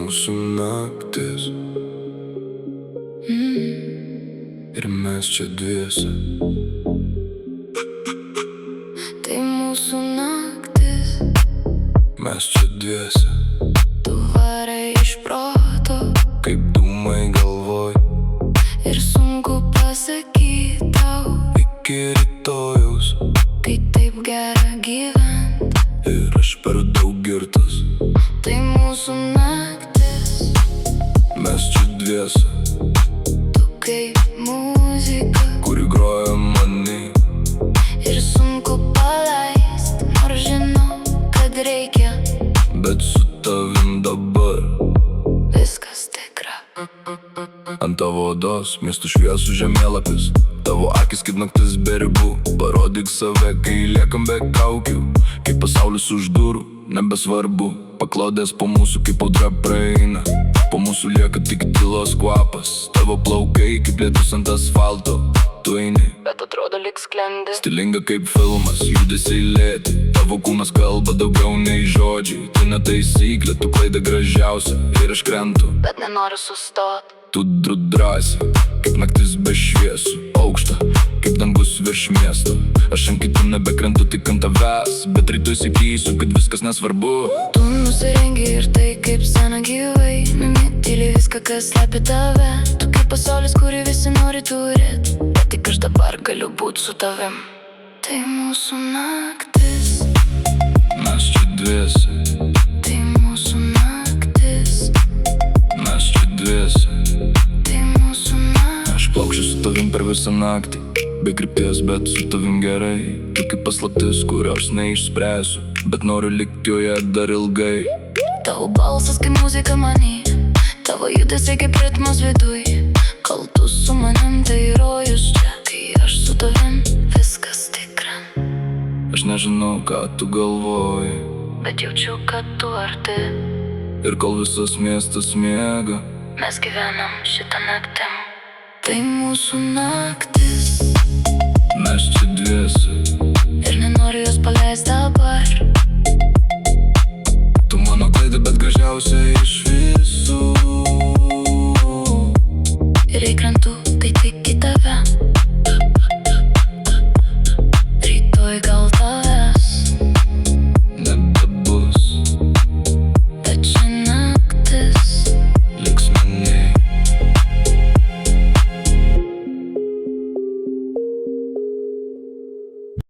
mūsų naktis ir mes čia dviese. Tai mūsų naktis, mes čia dviese. tu varai iš proto Kaip dūmai galvoj, ir sunku pasakyti tau, iki rytojaus. kai taip gera gyvent. Ir aš per daug girtas. Tai mūsų naktis, Mes čia dviese, tu kaip muzika kuri groja many. ir sunku paleist, nors žinau, kad reikia. Bet su tavim dabar Viskas tikra. ant tavo odos miestų šviesų žemėlapis. Tavo akis kaip naktis be ribų. Parodyk save, kai liekam be kaukių. Kai pasaulis už durų, nebesvarbu. Paklodės po mūsų kaip audra praeina. Po mūsų lieka tik tylos kvapas. Tavo plaukai kaip lietus ant asfalto. Tu eini, Bet atrodo lyg sklendi. stilinga kaip filmas, judesiai lėti. Tavo kūnas kalba daugiau nei žodžiai. Tai ne taisyklė, tu klaida gražiausia. Ir aš krentu, Bet nenoriu sustot. tu drąsiai, kaip naktis be šviesų. Aukšta, kaip dangus virš miesto. Aš ant kitų nebekrentu, tik ant tavęs. Bet rytoj sakysiu, kad viskas nesvarbu. Tu nusirengi ir tai kaip sena gyvai. Namie tyli viską, kas slepia tave. Tu kaip pasaulis, kurį visi nori turėt. Bet tik aš dabar galiu būt su tavim. Tai mūsų naktis, Mes čia dviese, tai mūsų naktis, mes čia dviese. tai mūsų naktis. Aš plaukšiu su tavim per visą naktį. Be krypties, bet su tavim gerai. Tu kaip paslaptis, kurios neišspręsiu. Bet noriu likti joje dar ilgai. Tavo balsas kaip muzika many, tavo judesiai kaip ritmas viduj. Kol tu su manim, tai rojus čia. Kai aš su tavim, viskas tikra. Aš nežinau, ką tu galvoji. Bet jaučiu, kad tu arti. Ir kol visas miestas miega, Mes gyvenam šitą naktim. Tai mūsų naktis mes čia dviese. ir nenoriu jos paleist dabar.